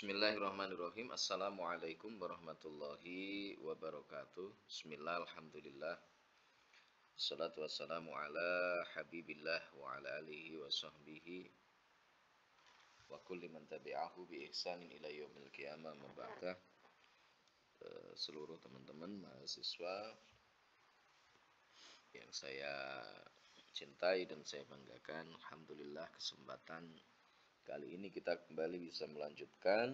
Bismillahirrahmanirrahim. Assalamualaikum warahmatullahi wabarakatuh. Bismillah, alhamdulillah. Assalatu wassalamu ala habibillah wa ala alihi wa sahbihi wa kulli man tabi'ahu bi ihsanin ila yaumil qiyamah maba'dah. Seluruh teman-teman mahasiswa yang saya cintai dan saya banggakan, alhamdulillah kesempatan kali ini kita kembali bisa melanjutkan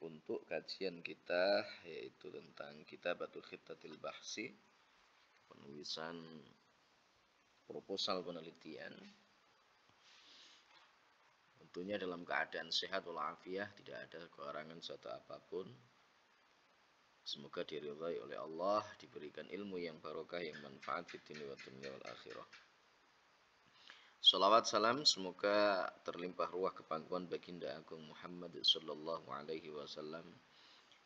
untuk kajian kita, yaitu tentang Kitabatul Khittatil Bahsi, penulisan proposal penelitian. Tentunya dalam keadaan sehat walafiat, tidak ada kekurangan suatu apapun. Semoga diridhai oleh Allah, diberikan ilmu yang barokah, yang manfaat di dunia wa dunya wal akhirah. Salawat salam semoga terlimpah ruah kepangkuan baginda agung Muhammad sallallahu alaihi wasallam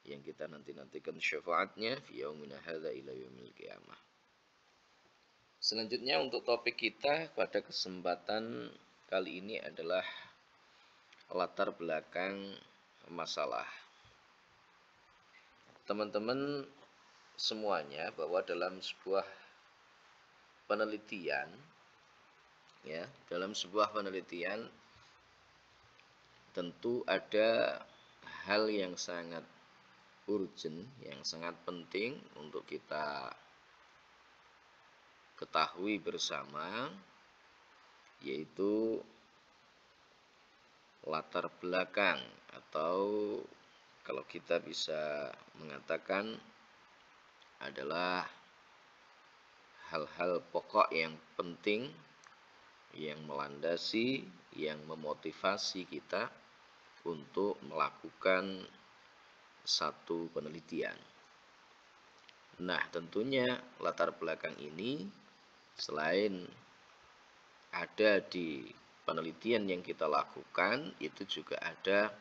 yang kita nanti-nantikan syafaatnya fi yaumina hadza ila yaumil qiyamah. Selanjutnya untuk topik kita pada kesempatan kali ini adalah latar belakang masalah. Teman-teman semuanya bahwa dalam sebuah penelitian, dalam sebuah penelitian tentu ada hal yang sangat urgent, yang sangat penting untuk kita ketahui bersama, yaitu latar belakang, atau kalau kita bisa mengatakan adalah hal-hal pokok yang penting, yang melandasi, yang memotivasi kita untuk melakukan satu penelitian. Nah, tentunya latar belakang ini selain ada di penelitian yang kita lakukan, itu juga ada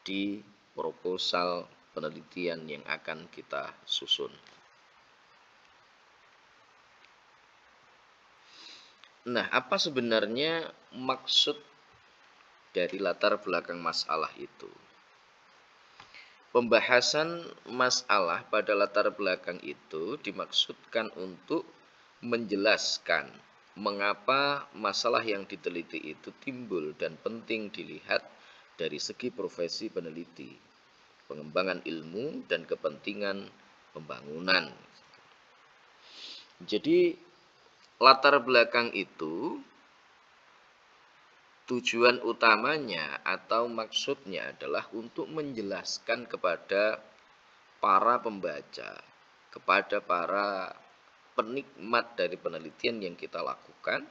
di proposal penelitian yang akan kita susun. Nah, apa sebenarnya maksud dari latar belakang masalah itu? Pembahasan masalah pada latar belakang itu dimaksudkan untuk menjelaskan mengapa masalah yang diteliti itu timbul dan penting dilihat dari segi profesi peneliti, pengembangan ilmu, dan kepentingan pembangunan. Jadi latar belakang itu tujuan utamanya atau maksudnya adalah untuk menjelaskan kepada para pembaca, kepada para penikmat dari penelitian yang kita lakukan,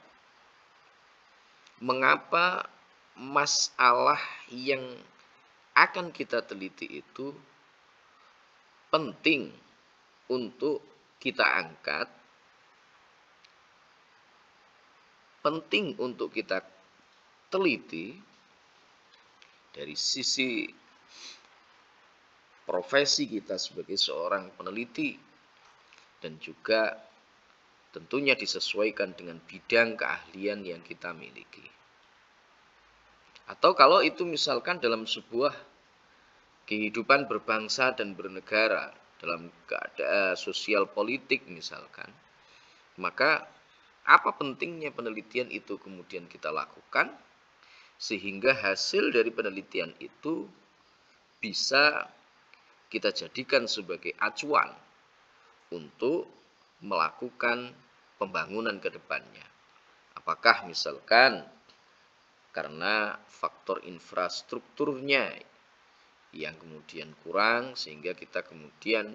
mengapa masalah yang akan kita teliti itu penting untuk kita angkat, penting untuk kita teliti dari sisi profesi kita sebagai seorang peneliti, dan juga tentunya disesuaikan dengan bidang keahlian yang kita miliki. Atau kalau itu misalkan dalam sebuah kehidupan berbangsa dan bernegara, dalam keadaan sosial politik misalkan, maka apa pentingnya penelitian itu kemudian kita lakukan, sehingga hasil dari penelitian itu bisa kita jadikan sebagai acuan untuk melakukan pembangunan ke depannya. Apakah misalkan karena faktor infrastrukturnya yang kemudian kurang, sehingga kita kemudian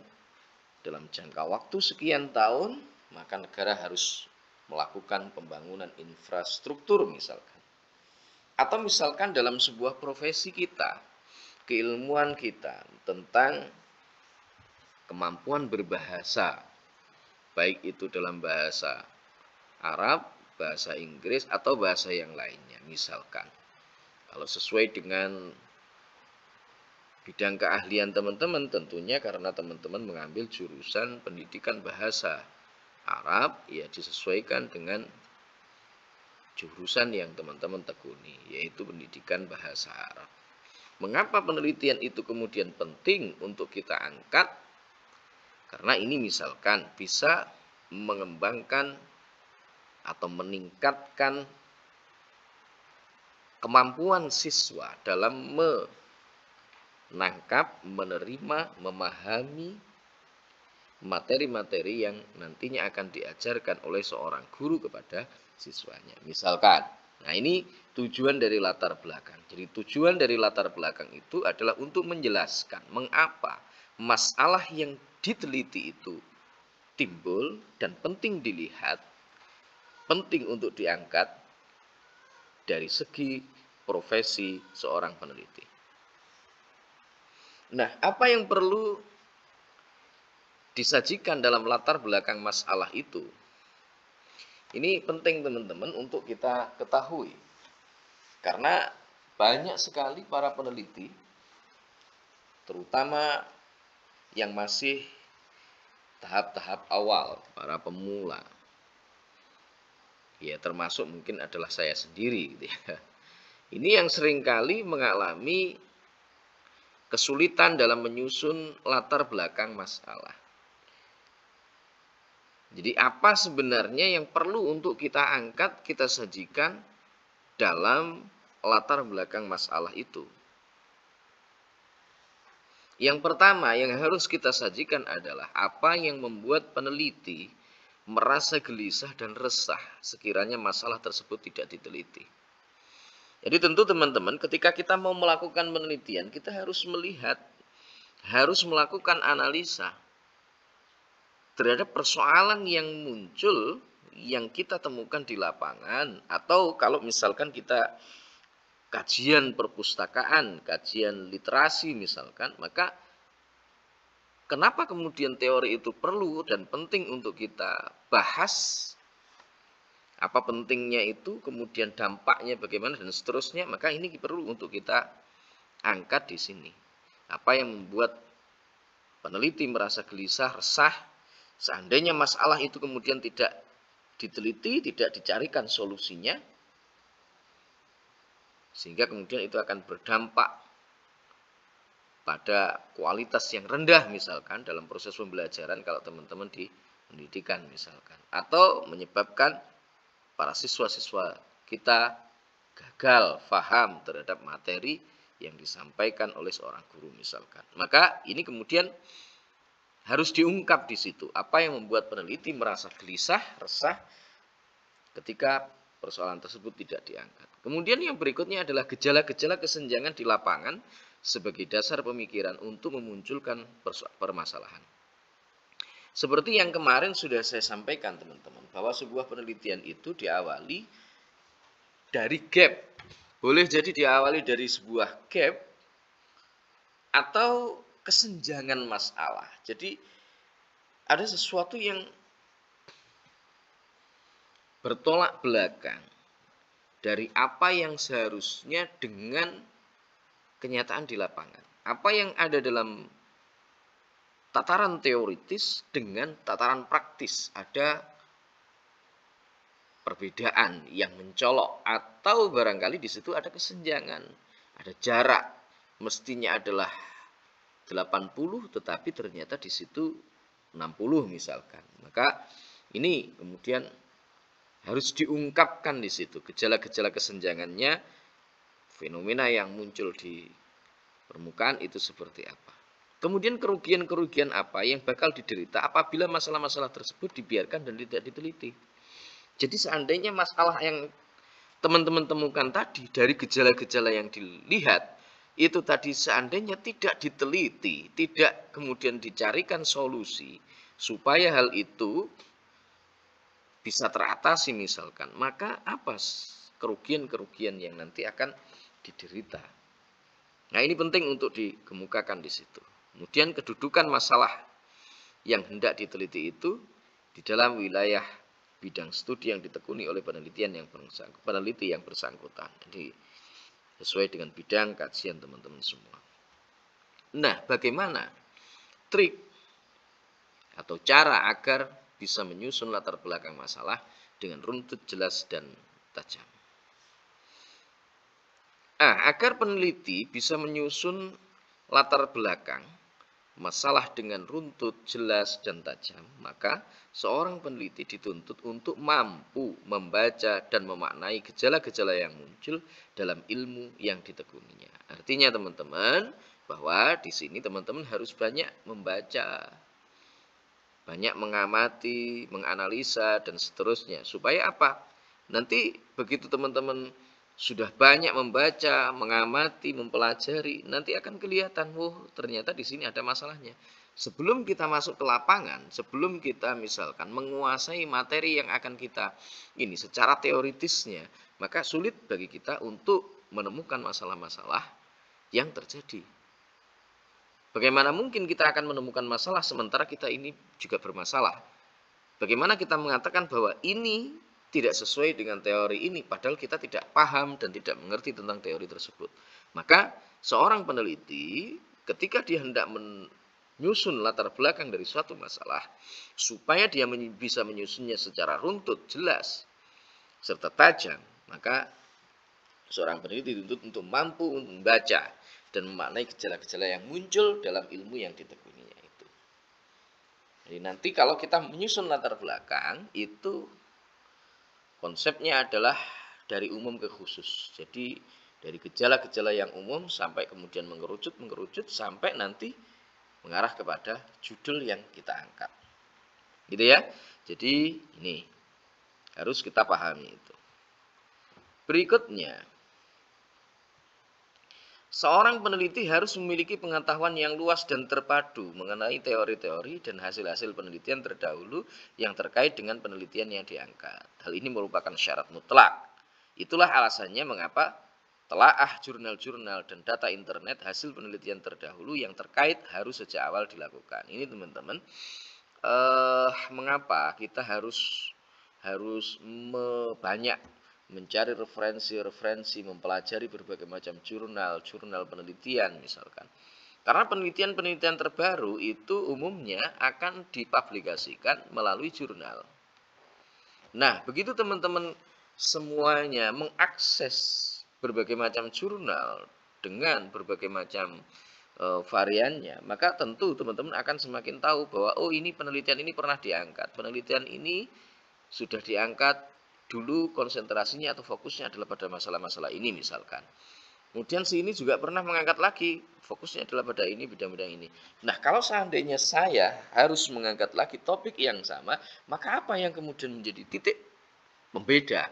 dalam jangka waktu sekian tahun, maka negara harus melakukan pembangunan infrastruktur misalkan. Atau misalkan dalam sebuah profesi kita, keilmuan kita tentang kemampuan berbahasa, baik itu dalam bahasa Arab, bahasa Inggris, atau bahasa yang lainnya misalkan. Kalau sesuai dengan bidang keahlian teman-teman, tentunya karena teman-teman mengambil jurusan pendidikan bahasa Arab, ya disesuaikan dengan jurusan yang teman-teman tekuni, yaitu pendidikan bahasa Arab. Mengapa penelitian itu kemudian penting untuk kita angkat? Karena ini misalkan bisa mengembangkan atau meningkatkan kemampuan siswa dalam menangkap, menerima, memahami materi-materi yang nantinya akan diajarkan oleh seorang guru kepada siswanya. Misalkan, nah ini tujuan dari latar belakang. Jadi tujuan dari latar belakang itu adalah untuk menjelaskan mengapa masalah yang diteliti itu timbul dan penting dilihat, penting untuk diangkat dari segi profesi seorang peneliti. Nah, apa yang perlu disajikan dalam latar belakang masalah itu? Ini penting teman-teman untuk kita ketahui. Karena banyak sekali para peneliti, terutama yang masih tahap-tahap awal, para pemula, ya termasuk mungkin adalah saya sendiri gitu ya. Ini yang seringkali mengalami kesulitan dalam menyusun latar belakang masalah. Jadi apa sebenarnya yang perlu untuk kita angkat, kita sajikan dalam latar belakang masalah itu? Yang pertama yang harus kita sajikan adalah apa yang membuat peneliti merasa gelisah dan resah sekiranya masalah tersebut tidak diteliti. Jadi tentu teman-teman, ketika kita mau melakukan penelitian, kita harus melihat, harus melakukan analisa terhadap persoalan yang muncul yang kita temukan di lapangan, atau kalau misalkan kita kajian perpustakaan, kajian literasi misalkan, maka kenapa kemudian teori itu perlu dan penting untuk kita bahas, apa pentingnya itu, kemudian dampaknya bagaimana dan seterusnya, maka ini perlu untuk kita angkat di sini. Apa yang membuat peneliti merasa gelisah, resah, seandainya masalah itu kemudian tidak diteliti, tidak dicarikan solusinya, sehingga kemudian itu akan berdampak pada kualitas yang rendah misalkan dalam proses pembelajaran kalau teman-teman di pendidikan misalkan, atau menyebabkan para siswa-siswa kita gagal paham terhadap materi yang disampaikan oleh seorang guru misalkan. Maka ini kemudian harus diungkap di situ. Apa yang membuat peneliti merasa gelisah, resah ketika persoalan tersebut tidak diangkat. Kemudian yang berikutnya adalah gejala-gejala kesenjangan di lapangan sebagai dasar pemikiran untuk memunculkan permasalahan. Seperti yang kemarin sudah saya sampaikan teman-teman, bahwa sebuah penelitian itu diawali dari gap. Boleh jadi diawali dari sebuah gap atau kesenjangan masalah. Jadi ada sesuatu yang bertolak belakang dari apa yang seharusnya dengan kenyataan di lapangan. Apa yang ada dalam tataran teoritis dengan tataran praktis. Ada perbedaan yang mencolok atau barangkali di situ ada kesenjangan, ada jarak. Mestinya adalah 80 tetapi ternyata di situ 60 misalkan. Maka ini kemudian harus diungkapkan di situ gejala-gejala kesenjangannya, fenomena yang muncul di permukaan itu seperti apa. Kemudian kerugian-kerugian apa yang bakal diderita apabila masalah-masalah tersebut dibiarkan dan tidak diteliti. Jadi seandainya masalah yang teman-teman temukan tadi dari gejala-gejala yang dilihat itu tadi seandainya tidak diteliti, tidak kemudian dicarikan solusi supaya hal itu bisa teratasi misalkan, maka apa kerugian-kerugian yang nanti akan diderita. Nah, ini penting untuk dikemukakan di situ. Kemudian kedudukan masalah yang hendak diteliti itu di dalam wilayah bidang studi yang ditekuni oleh peneliti yang bersangkutan. Jadi sesuai dengan bidang kajian teman-teman semua. Nah, bagaimana trik atau cara agar bisa menyusun latar belakang masalah dengan runtut, jelas, dan tajam? Agar peneliti bisa menyusun latar belakang masalah dengan runtut, jelas, dan tajam, maka seorang peneliti dituntut untuk mampu membaca dan memaknai gejala-gejala yang muncul dalam ilmu yang ditekuninya. Artinya teman-teman, bahwa di sini teman-teman harus banyak membaca, banyak mengamati, menganalisa, dan seterusnya. Supaya apa? Nanti begitu teman-teman sudah banyak membaca, mengamati, mempelajari, nanti akan kelihatan, oh ternyata di sini ada masalahnya. Sebelum kita masuk ke lapangan, sebelum kita misalkan menguasai materi yang akan kita ini secara teoritisnya, maka sulit bagi kita untuk menemukan masalah-masalah yang terjadi. Bagaimana mungkin kita akan menemukan masalah sementara kita ini juga bermasalah? Bagaimana kita mengatakan bahwa ini tidak sesuai dengan teori ini, padahal kita tidak paham dan tidak mengerti tentang teori tersebut. Maka seorang peneliti ketika dia hendak menyusun latar belakang dari suatu masalah, supaya dia bisa menyusunnya secara runtut, jelas, serta tajam, maka seorang peneliti dituntut untuk mampu membaca dan memaknai gejala-gejala yang muncul dalam ilmu yang ditekuninya itu. Jadi nanti kalau kita menyusun latar belakang, itu konsepnya adalah dari umum ke khusus. Jadi dari gejala-gejala yang umum sampai kemudian mengerucut sampai nanti mengarah kepada judul yang kita angkat. Gitu ya. Jadi ini harus kita pahami itu. Berikutnya, seorang peneliti harus memiliki pengetahuan yang luas dan terpadu mengenai teori-teori dan hasil-hasil penelitian terdahulu yang terkait dengan penelitian yang diangkat. Hal ini merupakan syarat mutlak. Itulah alasannya mengapa telaah jurnal-jurnal dan data internet hasil penelitian terdahulu yang terkait harus sejak awal dilakukan. Ini teman-teman, mengapa kita harus banyak mencari referensi, mempelajari berbagai macam jurnal penelitian misalkan. Karena penelitian terbaru itu umumnya akan dipublikasikan melalui jurnal. Nah, begitu teman-teman semuanya mengakses berbagai macam jurnal dengan berbagai macam variannya, maka tentu teman-teman akan semakin tahu bahwa oh ini penelitian ini pernah diangkat, penelitian ini sudah diangkat dulu konsentrasinya atau fokusnya adalah pada masalah-masalah ini misalkan. Kemudian si ini juga pernah mengangkat lagi, fokusnya adalah pada ini, bidang-bidang ini. Nah, kalau seandainya saya harus mengangkat lagi topik yang sama, maka apa yang kemudian menjadi titik pembeda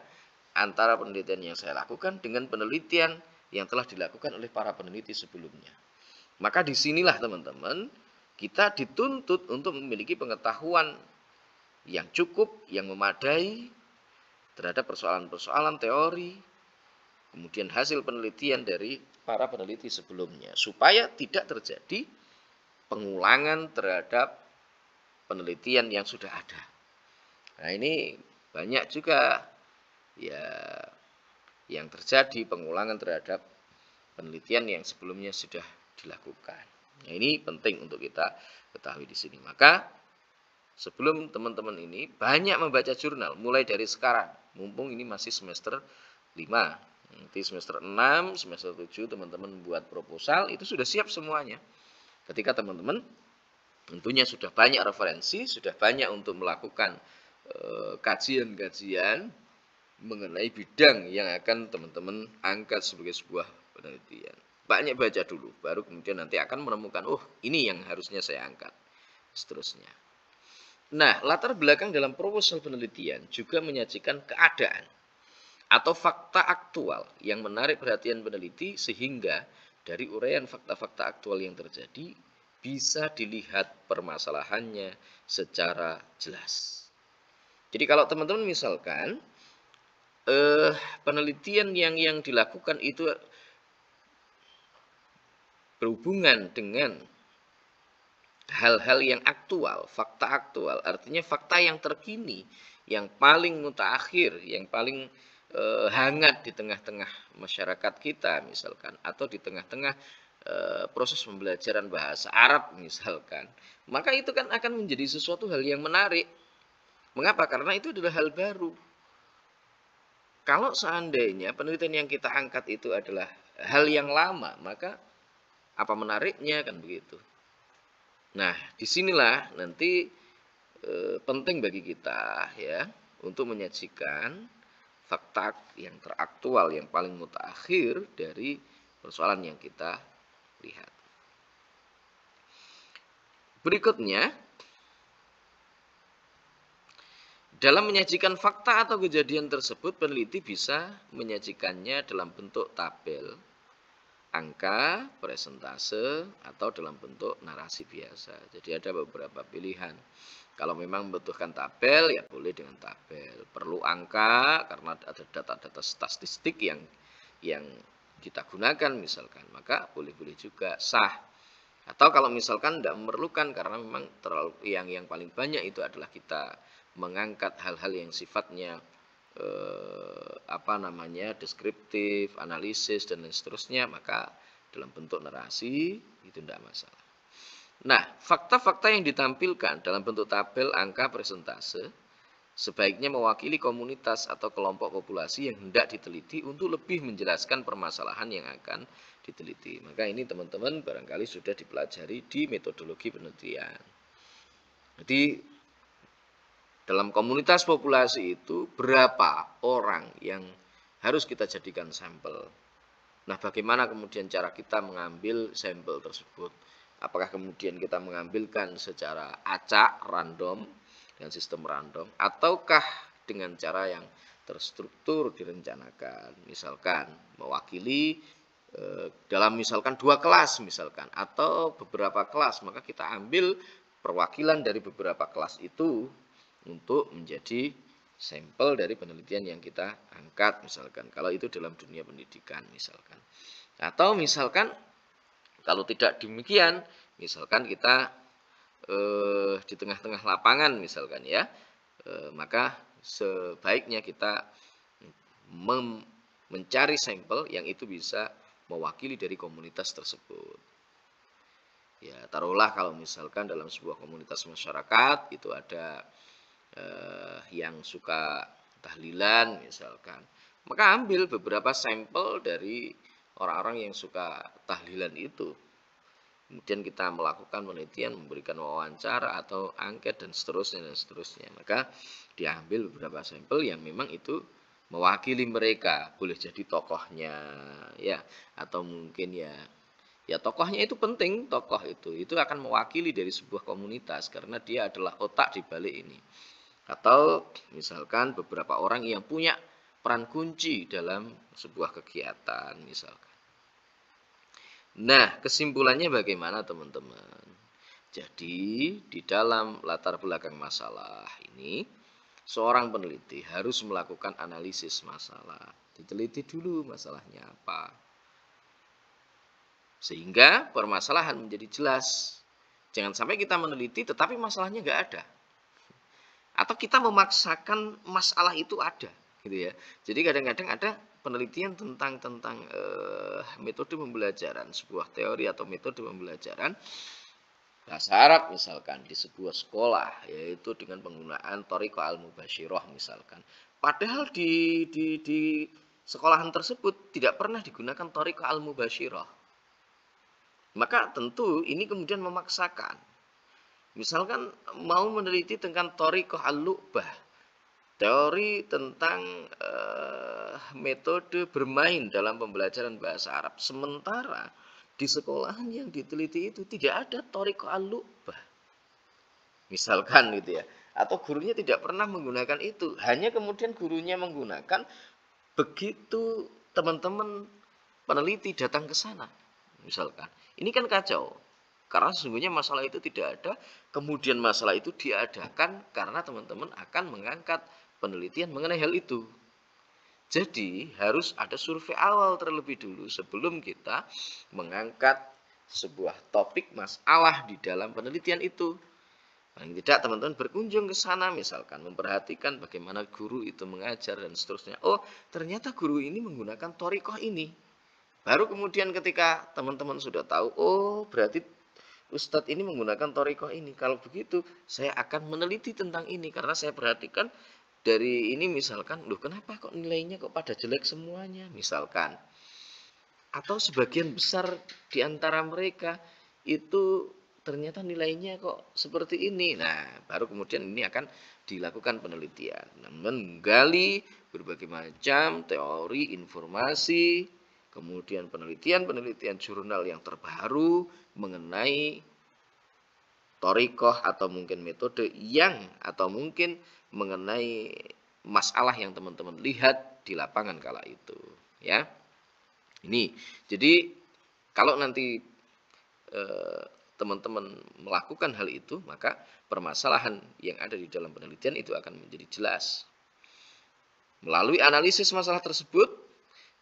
antara penelitian yang saya lakukan dengan penelitian yang telah dilakukan oleh para peneliti sebelumnya? Maka disinilah teman-teman, kita dituntut untuk memiliki pengetahuan yang cukup, yang memadai terhadap persoalan-persoalan teori, kemudian hasil penelitian dari para peneliti sebelumnya, supaya tidak terjadi pengulangan terhadap penelitian yang sudah ada. Nah, ini banyak juga ya yang terjadi pengulangan terhadap penelitian yang sebelumnya sudah dilakukan. Nah, ini penting untuk kita ketahui di sini. Maka sebelum teman-teman ini banyak membaca jurnal mulai dari sekarang, mumpung ini masih semester 5. Nanti semester 6, semester 7 teman-teman buat proposal, itu sudah siap semuanya. Ketika teman-teman tentunya sudah banyak referensi, sudah banyak untuk melakukan kajian-kajian mengenai bidang yang akan teman-teman angkat sebagai sebuah penelitian. Banyak baca dulu, baru kemudian nanti akan menemukan, oh ini yang harusnya saya angkat, seterusnya. Nah, latar belakang dalam proposal penelitian juga menyajikan keadaan atau fakta aktual yang menarik perhatian peneliti sehingga dari uraian fakta-fakta aktual yang terjadi bisa dilihat permasalahannya secara jelas. Jadi kalau teman-teman misalkan penelitian yang dilakukan itu berhubungan dengan hal-hal yang aktual, fakta aktual, artinya fakta yang terkini, yang paling mutakhir, yang paling hangat di tengah-tengah masyarakat kita misalkan, atau di tengah-tengah proses pembelajaran bahasa Arab misalkan, maka itu kan akan menjadi sesuatu hal yang menarik. Mengapa? Karena itu adalah hal baru. Kalau seandainya penelitian yang kita angkat itu adalah hal yang lama, maka apa menariknya, kan begitu. Nah, disinilah nanti penting bagi kita ya untuk menyajikan fakta yang teraktual, yang paling mutakhir dari persoalan yang kita lihat. Berikutnya, dalam menyajikan fakta atau kejadian tersebut, peneliti bisa menyajikannya dalam bentuk tabel, angka, presentase, atau dalam bentuk narasi biasa. Jadi ada beberapa pilihan. Kalau memang membutuhkan tabel, ya boleh dengan tabel. Perlu angka, karena ada data-data statistik yang kita gunakan misalkan, maka boleh-boleh juga, sah. Atau kalau misalkan tidak memerlukan, karena memang terlalu yang paling banyak itu adalah kita mengangkat hal-hal yang sifatnya deskriptif, analisis, dan lain seterusnya, maka dalam bentuk narasi itu tidak masalah. Nah, fakta-fakta yang ditampilkan dalam bentuk tabel, angka, presentase sebaiknya mewakili komunitas atau kelompok populasi yang hendak diteliti untuk lebih menjelaskan permasalahan yang akan diteliti. Maka ini teman-teman barangkali sudah dipelajari di metodologi penelitian. Jadi dalam komunitas populasi itu berapa orang yang harus kita jadikan sampel. Nah, bagaimana kemudian cara kita mengambil sampel tersebut? Apakah kemudian kita mengambilkan secara acak, random, dengan sistem random, ataukah dengan cara yang terstruktur direncanakan? Misalkan mewakili dalam misalkan 2 kelas misalkan, atau beberapa kelas, maka kita ambil perwakilan dari beberapa kelas itu untuk menjadi sampel dari penelitian yang kita angkat misalkan, kalau itu dalam dunia pendidikan misalkan. Atau misalkan kalau tidak demikian, misalkan kita di tengah-tengah lapangan misalkan ya, maka sebaiknya kita mencari sampel yang itu bisa mewakili dari komunitas tersebut. Ya, taruhlah kalau misalkan dalam sebuah komunitas masyarakat itu ada yang suka tahlilan misalkan, maka ambil beberapa sampel dari orang-orang yang suka tahlilan itu. Kemudian kita melakukan penelitian, memberikan wawancara atau angket dan seterusnya. Maka diambil beberapa sampel yang memang itu mewakili mereka. Boleh jadi tokohnya ya, atau mungkin ya tokohnya itu penting, tokoh itu akan mewakili dari sebuah komunitas karena dia adalah otak di balik ini. Atau misalkan beberapa orang yang punya peran kunci dalam sebuah kegiatan misalkan. Nah, kesimpulannya bagaimana teman-teman? Jadi, di dalam latar belakang masalah ini, seorang peneliti harus melakukan analisis masalah. Diteliti dulu masalahnya apa. Sehingga permasalahan menjadi jelas. Jangan sampai kita meneliti tetapi masalahnya nggak ada. Atau kita memaksakan masalah itu ada, gitu ya. Jadi kadang-kadang ada penelitian tentang metode pembelajaran, sebuah teori atau metode pembelajaran bahasa Arab misalkan di sebuah sekolah, yaitu dengan penggunaan thoriqah al-mubasyirah misalkan. Padahal di sekolahan tersebut tidak pernah digunakan thoriqah al-mubasyirah. Maka tentu ini kemudian memaksakan. Misalkan mau meneliti tentang thoriqah al-lu'bah, teori tentang metode bermain dalam pembelajaran bahasa Arab. Sementara di sekolahan yang diteliti itu tidak ada thoriqah al-lu'bah. Misalkan gitu ya. Atau gurunya tidak pernah menggunakan itu. Hanya kemudian gurunya menggunakan begitu teman-teman peneliti datang ke sana. Misalkan. Ini kan kacau. Karena sesungguhnya masalah itu tidak ada, kemudian masalah itu diadakan karena teman-teman akan mengangkat penelitian mengenai hal itu. Jadi harus ada survei awal terlebih dulu sebelum kita mengangkat sebuah topik masalah di dalam penelitian itu. Paling tidak teman-teman berkunjung ke sana misalkan, memperhatikan bagaimana guru itu mengajar dan seterusnya. Oh, ternyata guru ini menggunakan thoriqah ini. Baru kemudian ketika teman-teman sudah tahu, oh berarti Ustadz ini menggunakan thoriqah ini. Kalau begitu, saya akan meneliti tentang ini. Karena saya perhatikan dari ini misalkan, loh kenapa kok nilainya kok pada jelek semuanya? Misalkan. atau sebagian besar di antara mereka itu ternyata nilainya kok seperti ini. Nah, baru kemudian ini akan dilakukan penelitian. Nah, menggali berbagai macam teori, informasi, kemudian penelitian-penelitian jurnal yang terbaru mengenai thoriqoh atau mungkin metode yang atau mungkin mengenai masalah yang teman-teman lihat di lapangan kala itu, ya. Ini. Jadi kalau nanti teman-teman melakukan hal itu, maka permasalahan yang ada di dalam penelitian itu akan menjadi jelas. Melalui analisis masalah tersebut,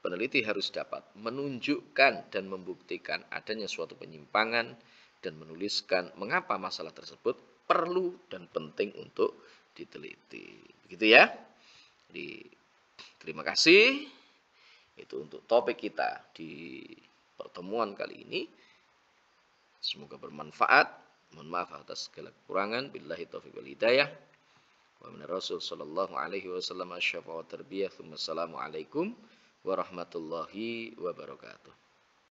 peneliti harus dapat menunjukkan dan membuktikan adanya suatu penyimpangan dan menuliskan mengapa masalah tersebut perlu dan penting untuk diteliti. Begitu ya. Jadi, terima kasih. Itu untuk topik kita di pertemuan kali ini. Semoga bermanfaat. Mohon maaf atas segala kekurangan. Billahi taufiq wal hidayah. Wa min Rasul sallallahu alaihi wasallam asyafa wa tarbiyah. Assalamualaikum warahmatullahi wabarakatuh.